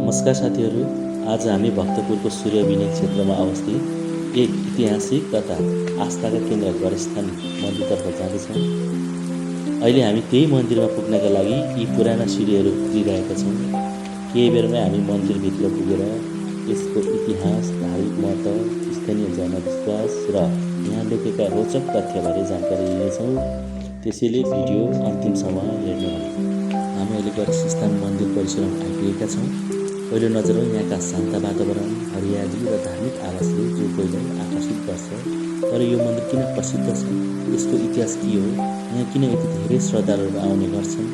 नमस्कार साथीहरू, आज हामी भक्तपुरको सूर्यविनायक क्षेत्रमा अवस्थित एक ऐतिहासिक तथा आस्थाका केन्द्र गणेशस्थान मन्दिरतर्फ जाँदैछौँ। अहिले हामी त्यही मन्दिरमा पुग्नका लागि यी पुराना सिँढीहरू पुगिरहेका छौँ। केही बेरमै हामी मन्दिरभित्र पुगेर यसको इतिहास, धार्मिक महत्त्व, स्थानीय जनविश्वास र यहाँ लुकेका रोचक तथ्यबारे जानकारी लिनेछौँ। त्यसैले भिडियो अन्तिमसम्म हेर्नुहोला। हामी अहिले गणेशस्थान मन्दिर परिसरमा आइपुगेका छौँ। पहिलो नजरमा यहाँका शान्त वातावरण, हरियाली र धार्मिक आवाजले जो कोहीलाई आकर्षित गर्छ। तर यो मन्दिर किन प्रसिद्ध छ? यसको इतिहास के हो? यहाँ किन यति धेरै श्रद्धालुहरू आउने गर्छन्?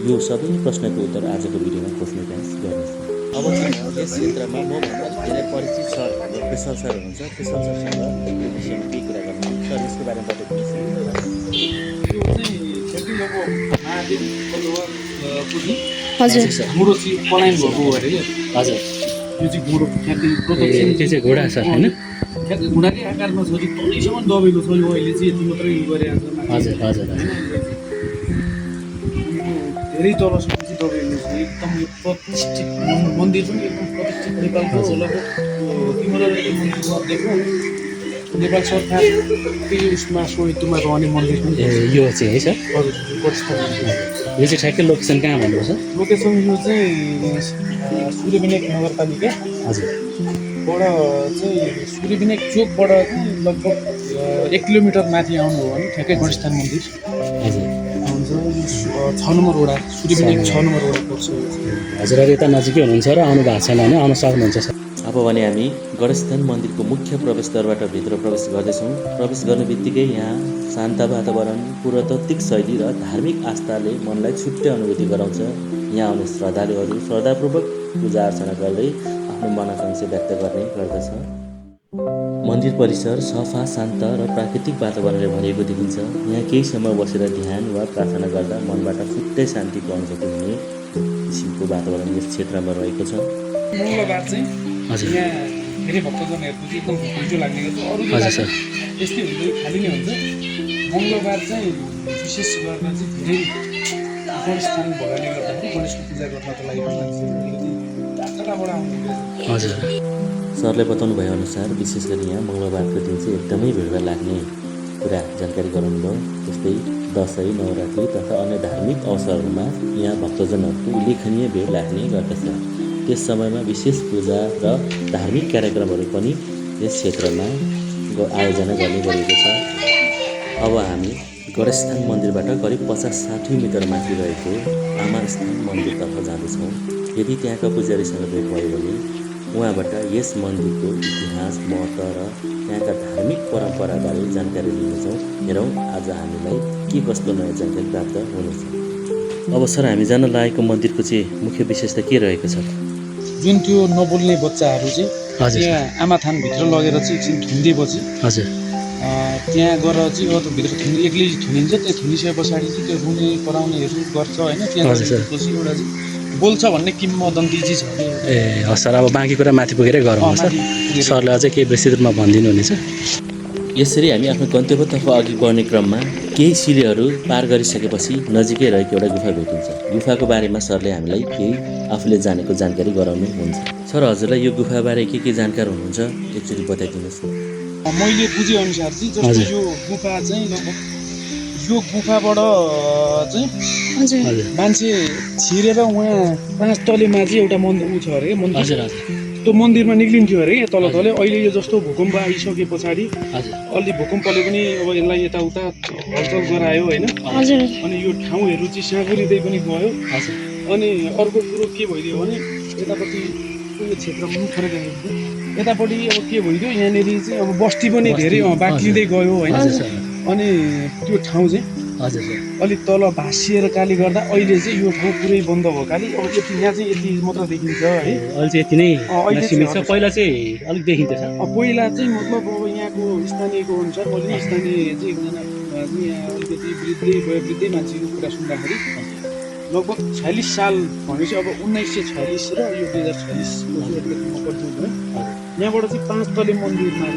यो सबै प्रश्नको उत्तर आजको भिडियोमा खोज्ने प्रयास गर्नेछौँ। अब चाहिँ यस क्षेत्रमा मभन्दा धेरै परिचित सर पेशल सर हुनुहुन्छ। पेशल सरसँग यो विषयमा केही कुरा गर्नुहुन्छ। सर, यसको बारेमा बताइदिनुहोस्। हजुर घुँडो चाहिँ पलायन भएको अरे क्या। हजुर, यो चाहिँ घुँडो त्यो चाहिँ घोडा छ होइन? घुँडाकै आकारमा छ कि तलैसम्म दबेको छ। यो अहिले चाहिँ यति मात्रै उयो गरेको छ। हजुर हजुर धेरै तलसम्म चाहिँ दबेको छ। एकदम यो प्रतिष्ठित मन्दिर पनि एकदम प्रतिष्ठित नेपालको लगभग तिम्रो मन्दिर देख्नु नेपाल सरकारकै उसमा स्वामित्वमा रहने मन्दिर पनि यो चाहिँ है सर? हजुर गणेशस्थान। यो चाहिँ ठ्याक्कै लोकेसन कहाँ भन्नुभयो सर? लोकेसन यो चाहिँ सूर्यविनायक नगरपालिका हजुर चाहिँ सूर्यविनायक चोकबाट चाहिँ लगभग 1 किलोमिटर माथि आउनु हो भने ठ्याक्कै गणेशस्थान मन्दिर हजुर हुन्छ। यो 6 नम्बर वडा सूर्यविनायक 6 नम्बर वडा पर्छ। हजुर, अब यता नजिकै हुनुहुन्छ र आउनु भएको छैन भने आउन सक्नुहुन्छ सर। अब भने हामी गणेशस्थान मन्दिरको मुख्य प्रवेशद्वारबाट भित्र प्रवेश गर्दैछौँ। प्रवेश गर्ने बित्तिकै यहाँ शान्त वातावरण, पुरातात्विक शैली र धार्मिक आस्थाले मनलाई छुट्टै अनुभूति गराउँछ। यहाँ आउने श्रद्धालुहरू श्रद्धापूर्वक पूजा अर्चना गर्दै आफ्नो मनोकांक्षा व्यक्त गर्ने गर्दछ। मन्दिर परिसर सफा, शान्त र प्राकृतिक वातावरणले भरिएको देखिन्छ। यहाँ केही समय बसेर ध्यान वा प्रार्थना गर्दा मनबाट छुट्टै शान्तिको अनुभूति हुने किसिमको वातावरण यस क्षेत्रमा रहेको छ। मङ्गलबार चाहिँ हजुर यहाँ धेरै भक्तजनहरूको चाहिँ एकदम भिडो लाग्ने गर्छ। अरू हजुर सर। त्यस्तै हुन्छ, खाली नै हुन्छ। मङ्गलबार चाहिँ विशेष गरेर चाहिँ धेरै गणेशस्थान भएकाले गर्दाखेरि गणेशको पूजा गर्नको लागि मान्छेहरू टाढाबाट आउनुहुन्छ। हजुर, सरले बताउनु भएअनुसार विशेष गरी यहाँ मङ्गलबारको दिन चाहिँ एकदमै भिड लाग्ने कुरा जानकारी गराउनुभयो। जस्तै दसैँ, नवरात्रि तथा अन्य धार्मिक अवसरहरूमा यहाँ भक्तजनहरूको उल्लेखनीय भिड लाग्ने गर्दछ। त्यस समयमा विशेष पूजा र धार्मिक कार्यक्रमहरू पनि यस क्षेत्रमा आयोजना गर्ने गरिएको छ। अब हामी गणेशस्थान मन्दिरबाट करिब 50-60 मिटर माथि रहेको आमास्थान मन्दिरतर्फ जाँदैछौँ। यदि त्यहाँका पुजारीसँग भेट भयो भने उहाँबाट यस मन्दिरको इतिहास, महत्त्व र त्यहाँका धार्मिक परम्पराबारे जानकारी लिनेछौँ। हेरौँ आज हामीलाई के कस्तो नयाँ जानकारी प्राप्त हुनेछ। अब सर, हामी जान लागेको मन्दिरको चाहिँ मुख्य विशेषता के रहेको छ? जुन त्यो नबोल्ने बच्चाहरू चाहिँ हजुर त्यहाँ आमाथानभित्र लगेर चाहिँ एकछिन थुनिदिएपछि हजुर त्यहाँ गएर चाहिँ अब भित्र एक्लै थुनिन्छ। त्यो थुनिसके पछाडि चाहिँ त्यो रुने कराउनेहरू गर्छ होइन। त्यहाँ हजुर सर। गरेपछि एउटा चाहिँ बोल्छ भन्ने किम्वदन्ती चाहिँ छ। ए हस् सर, अब बाँकी कुरा माथि पुगेरै गरौँ सर। सरले अझै केही विस्तृत रूपमा भनिदिनु हुनेछ। यसरी हामी आफ्नो गन्तव्यतर्फ अघि बढ्ने क्रममा केही सिँढीहरू पार गरिसकेपछि नजिकै रहेको एउटा गुफा भेटिन्छ। गुफाको बारेमा सरले हामीलाई केही आफूले जानेको जानकारी गराउनुहुन्छ। सर, हजुरलाई यो गुफाबारे के जानकार हुनुहुन्छ एकचोटि बताइदिनुहोस् न। मैले बुझेअनुसार चाहिँ जस्तो यो गुफा चाहिँ लगभग यो गुफाबाट चाहिँ हजुर मान्छे छिरेर उहाँ 5 तलेमा चाहिँ एउटा मन्दिर छ अरे। मन्दिर हजुर त्यो मन्दिरमा निक्लिन्थ्यो अरे तल तले। अहिले यो जस्तो भूकम्प आइसके पछाडि हजुर अलि भूकम्पले पनि अब यसलाई यताउता हलचल गरायो होइन। हजुर अनि यो ठाउँहरू चाहिँ साँगुरिँदै पनि गयो। हजुर अनि अर्को कुरो के भइदियो भने यतापट्टि यो क्षेत्रमा पनि फरक आएको थियो। यतापट्टि अब के भइदियो, यहाँनिर चाहिँ अब बस्ती पनि धेरै बाक्लिँदै गयो होइन। हजुर सर। अनि त्यो ठाउँ चाहिँ हजुर सर। अलिक तल भाँसिएर काले गर्दा अहिले चाहिँ यो ठाउँ पुरै बन्द भएकाले अब यति यहाँ चाहिँ यति मात्र देखिन्छ है। अहिले चाहिँ यति नै अहिले सीमित छ। पहिला चाहिँ अलिक देखिन्थ्यो सर। पहिला चाहिँ मतलब अब यहाँको स्थानीयको अनुसार मैले स्थानीय चाहिँ एकजना यहाँ अलिकति वयोवृद्धै मान्छेको कुरा सुन्दाखेरि लगभग 46 साल भनेपछि अब 1946 र यो 2046 यहाँबाट चाहिँ 5 तले मन्दिरमा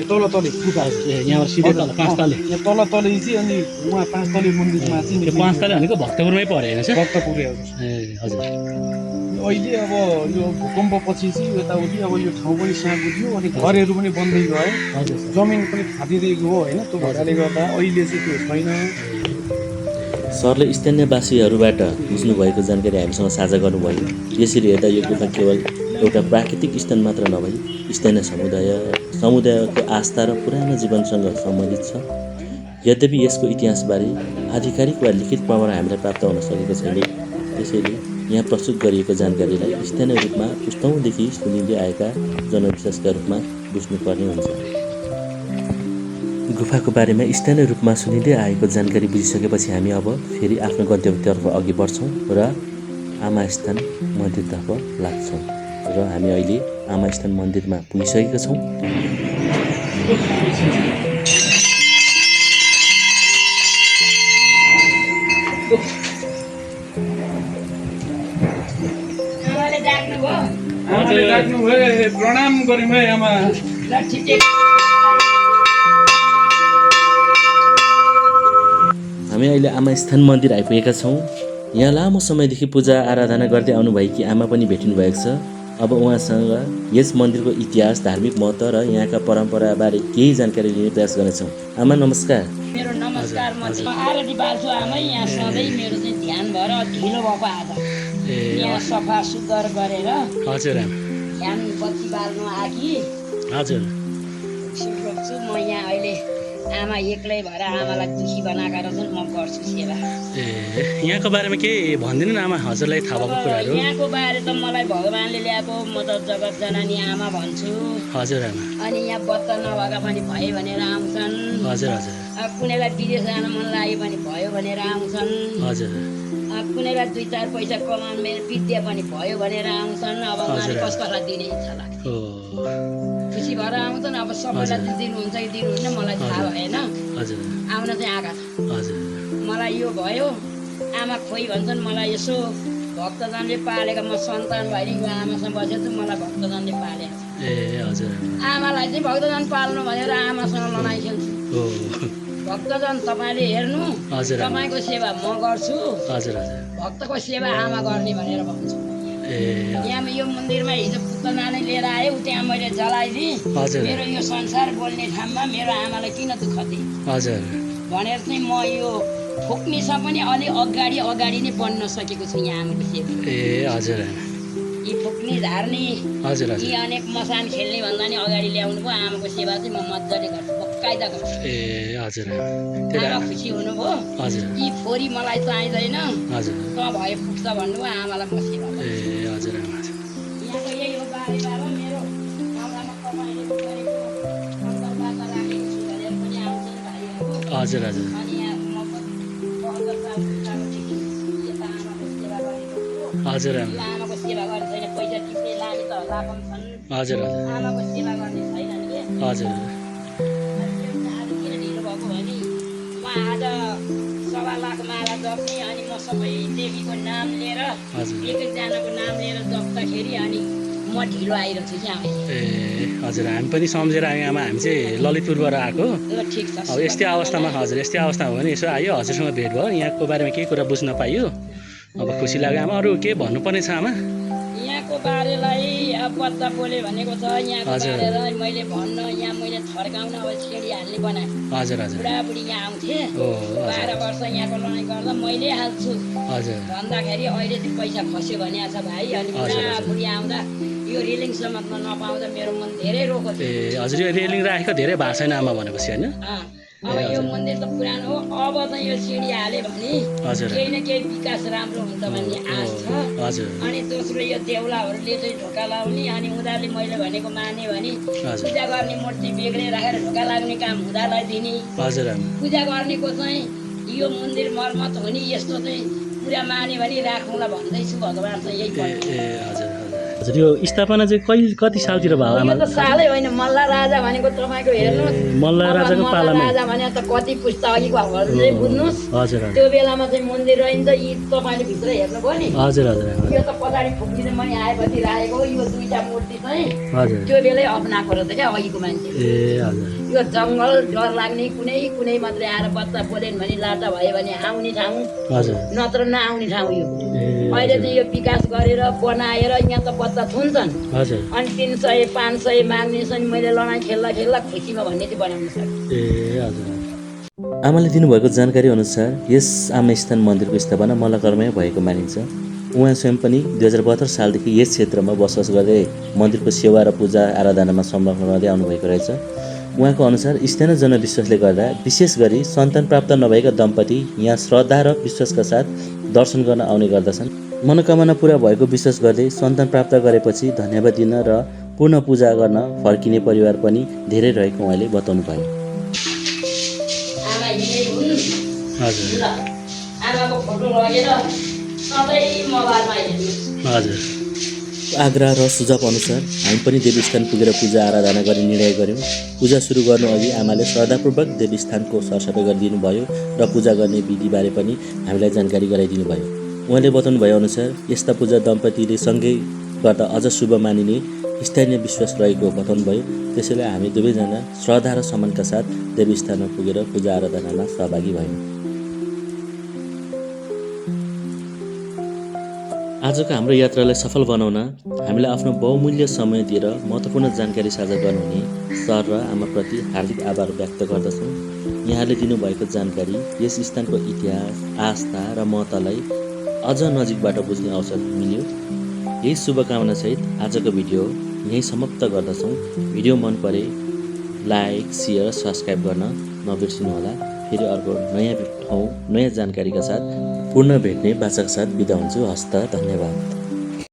तल गुफा यहाँबाट सिधै तल 5 तले यहाँ तल चाहिँ अनि उहाँ 5 तले मन्दिरमा चाहिँ 5 तले भनेको भक्तपुरमै पऱ्यो होइन सर? भक्तपुरै हो। ए हजुर। अहिले अब यो भूकम्पपछि चाहिँ यताउति अब यो ठाउँ पनि साँगो थियो अनि घरहरू पनि बन्दै गयो, हजुर सर। जमिन पनि फाटिदिएको हो होइन, त्यो भएकाले गर्दा अहिले चाहिँ त्यो छैन। सरले स्थानीयवासीहरूबाट बुझ्नुभएको जानकारी हामीसँग साझा गर्नुभयो। यसरी हेर्दा यो गुफा केवल एउटा प्राकृतिक स्थान मात्र नभई स्थानीय समुदायको आस्था र पुरानो जीवनसँग सम्बन्धित छ। यद्यपि यसको इतिहासबारे आधिकारिक वा लिखित प्रमाण हामीलाई प्राप्त हुन सकेको छैन। त्यसैले यहाँ प्रस्तुत गरिएको जानकारीलाई स्थानीय रूपमा पुस्तौँदेखि सुनिँदै आएका जनविश्वासका रूपमा बुझ्नुपर्ने हुन्छ। गुफाको बारेमा स्थानीय रूपमा सुनिँदै आएको जानकारी बुझिसकेपछि हामी अब फेरि आफ्नो गन्तव्यतर्फ अघि बढ्छौँ र आमास्थान मन्दिरतर्फ लाग्छौँ र हामी अहिले आमास्थान मन्दिरमा पुगिसकेका छौँ। प्रणाम गऱ्यौँ है आमा। हामी अहिले आमास्थान मन्दिर आइपुगेका छौँ। यहाँ लामो समयदेखि पूजा आराधना गर्दै आउनुभएकी आमा पनि भेटिनु भएको छ। अब उहाँसँग यस मन्दिरको इतिहास, धार्मिक महत्त्व र यहाँका परम्पराबारे केही जानकारी लिने प्रयास गर्नेछौँ। आमा नमस्कार। मेरो नमस्कार। म चाहिँ आरती बाल्छु आमै। यहाँ सधैँ मेरो चाहिँ ध्यान भएर ढिलो भएको आज यहाँ सफा सुग्घर गरेर हजुर ध्यान बत्ती बाल्नु आकी हजुर रोक्छु। म यहाँ अहिले आमा एक्लै भएर आमालाई दुखी बनाएर चाहिँ म गर्छु सेवा। यहाँको बारेमा के भनिदिनु न आमा, हजुरलाई थाहा भएको कुराहरू। यहाँको बारे त मलाई भगवान्ले ल्याएको, म त जगत जननी आमा भन्छु। हजुर आमा। अनि यहाँ बत्त नभएका पनि भयो भनेर आउँछन्। हजुर हजुर। अब कुनैलाई विदेश जान मन लाग्यो भने भयो भनेर आउँछन्। हजुर। कुनैलाई 2-4 पैसा कमाउनु मेरो विद्या पनि भयो भनेर आउँछन्। अब उहाँले कसलाई दिने इच्छा लाग्छ, खुसी भएर आउँछन्। अब सबैलाई दिनुहुन्छ कि दिनुहुन्न मलाई थाहा भएन। आउन चाहिँ आएका छन्। मलाई यो भयो, आमा खोइ भन्छन्। मलाई यसो भक्तजनले पालेको, म सन्तान भएर यो आमासँग बसेको छु, मलाई भक्तजनले पालेको छ। आमालाई चाहिँ भक्तजन पाल्नु भनेर आमासँग लडाइँ खेल्छु। भक्तजन तपाईँले हेर्नु, तपाईँको सेवा म गर्छु, भक्तको सेवा आमा गर्ने भनेर भन्छु। यहाँ यो मन्दिरमा हिजो पुतनाले लिएर आएँ, त्यहाँ मैले जलाइदिएँ। मेरो यो संसार बोल्ने ठाउँमा मेरो आमालाई किन दुःख दिएँ भनेर चाहिँ म यो ठोक्नेसँग पनि अलि अगाडि नै बन्न सकेको छु यहाँ आमाको सेवा। यी ठोक्ने झार्ने यी अनेक मसान खेल्ने भन्दा नि अगाडि ल्याउनु भयो। आमाको सेवा चाहिँ म मजाले गर्छु, बकाइदा गर्छु। आमा खुसी हुनुभयो। यी फोरी मलाई चाहिँदैन, त भए पुग्छ भन्नुभयो। आमालाई म सेवा गर्छु। यहाँको यही हो बारे मेरो आमामा तपाईँले गरेको अन्तर्वार्ता राखेको छु भनेर पनि आउँछन् भाइहरू। अनि यहाँ म 72 साल पुग्दादेखि यता आमाको सेवा गरेको छु। आमाको सेवा गर्ने छैन, पैसा टिप्ने लाने त लाभम छन्। आमाको सेवा गर्ने छैनन् के। आज किन ढिलो भएको भने म आज 1.25 लाख माला जप्ने, अनि म सबै देवीको नाम लिएर एक-एकजनाको नाम लिएर जप्दाखेरि अनि म ढिलो आइरहेको छु क्या। हजुर, हामी पनि सम्झेर आयौँ आमा। हामी चाहिँ ललितपुरबाट आएको। ठिक छ। अब यस्तै अवस्थामा यस्तै अवस्थामा हो भने यसो आयो, हजुरसँग भेट भयो, यहाँको बारेमा केही कुरा बुझ्न पाइयो। अब खुसी लाग्यो आमा। अरू के भन्नुपर्ने छ आमा? यहाँको बारेलाई अब बच्चा बोले भनेको छ। यहाँको बारेलाई मैले भन्न, यहाँ मैले थर्काउन अब छेडी हाल्ने बनाएँ। बुढाबुढी यहाँ आउँथे, 12 वर्ष यहाँको लडाइँ गर्दा मैले हाल्छु भन्दाखेरि अहिले चाहिँ पैसा खस्यो भने छ भाइ। अनि बुढाबुढी आउँदा यो रेलिङ समात्न नपाउँदा मेरो मन धेरै रोको थियो। हजुर, यो रेलिङ राखेको धेरै भएको छैन आमा भनेपछि होइन? अब यो मन्दिर त पुरानो हो, अब चाहिँ यो सिँढी हाल्यो भने केही न केही विकास राम्रो हुन्छ भन्ने आश छ। अनि दोस्रो यो देउलाहरूले चाहिँ ढोका लाउने, अनि उनीहरूले मैले भनेको माने भने पूजा गर्ने मूर्ति बेग्लै राखेर ढोका लाग्ने काम हुँदालाई दिने। पूजा गर्नेको चाहिँ यो मन्दिर मर्मत हुने यस्तो चाहिँ पुरा माने भने राखौँला भन्दैछु। भगवान् चाहिँ यही हजुर, यो स्थापना चाहिँ कति सालतिर भयो आमा? यो त सालै होइन, मल्ल राजा भनेको तपाईँको हेर्नुहोस्, मल्ल राजाको पालामा। राजा भने त कति पुस्ता अघिको चाहिँ बुझ्नुहोस्। त्यो बेलामा चाहिँ मन्दिर रहन्छ। यी तपाईँले भित्र हेर्नुभयो नि। यो त पछाडि फुक्दिने पनि आएपछि राखेको यो 2टा मूर्ति चाहिँ त्यो बेलै अपनाएको रहेछ क्या अघिको मान्छे। यो जङ्गल डर लाग्ने कुनै कुनै मात्रै आएर बच्चा बोलेन भने लाटा भयो भने आउने ठाउँ हजुर नत्र नआउने ठाउँ यो ए अहिले चाहिँ यो विकास गरेर बनाएर यहाँ त बच्चा थुन्छन् हजुर अनि 300 500 माग्ने छन् मैले लडाइँ खेल्दा खेल्दा खुसीमा भन्ने चाहिँ बनाउन सक्छु ए हजुर आमाले दिनुभएको जानकारी अनुसार यस आमास्थान मन्दिरको स्थापना मल्लकरमै भएको मानिन्छ। उहाँ स्वयं पनि 2072 सालदेखि यस क्षेत्रमा बसोबास गर्दै मन्दिरको सेवा र पूजा आराधनामा संलग्न रहँदै आउनुभएको रहेछ। उहाँको अनुसार स्थानीय जनविश्वासले गर्दा विशेष गरी सन्तान प्राप्त नभएका दम्पति यहाँ श्रद्धा र विश्वासका साथ दर्शन गर्न आउने गर्दछन्। मनोकामना पुरा भएको विश्वास गर्दै सन्तान प्राप्त गरेपछि धन्यवाद दिन र पूर्ण पूजा गर्न फर्किने परिवार पनि धेरै रहेको उहाँले बताउनु भयो। आमा यिनै हुन् हजुर ल आमाको फोटो लगेर सधैँ मोबाइलमा हेर्नु हजुर आग्रह र सुझाव अनुसार हामी पनि देवीस्थान पुगेर पूजा आराधना गर्ने निर्णय गऱ्यौँ। पूजा सुरु गर्नु अघि आमाले श्रद्धापूर्वक देवीस्थानको सरसफाइ गरिदिनु भयो र पूजा गर्ने विधिबारे पनि हामीलाई जानकारी गराइदिनु भयो। उहाँले बताउनु भए अनुसार यस्ता पूजा दम्पतिले सँगै गर्दा अझ शुभ मानिने स्थानीय विश्वास रहेको बताउनु भयो। त्यसैले हामी दुवैजना श्रद्धा र सम्मानका साथ देवीस्थानमा पुगेर पूजा आराधनामा सहभागी भयौँ। आजको हाम्रो यात्रालाई सफल बनाउन हामीलाई आफ्नो बहुमूल्य समय दिएर महत्त्वपूर्ण जानकारी साझा गर्नुहुने सर र आमाप्रति हार्दिक आभार व्यक्त गर्दछौँ। यहाँले दिनुभएको जानकारी यस स्थानको इतिहास, आस्था र महत्त्वलाई अझ नजिकबाट बुझ्ने अवसर मिल्यो। यही शुभकामनासहित आजको भिडियो यहीँ समाप्त गर्दछौँ। भिडियो मन परे लाइक, सेयर, सब्सक्राइब गर्न नबिर्सिनुहोला। फेरि अर्को नयाँ ठाउँ नयाँ जानकारीका साथ पुनः भेट्ने बाचाका साथ बिदा हुन्छु। हस्त धन्यवाद।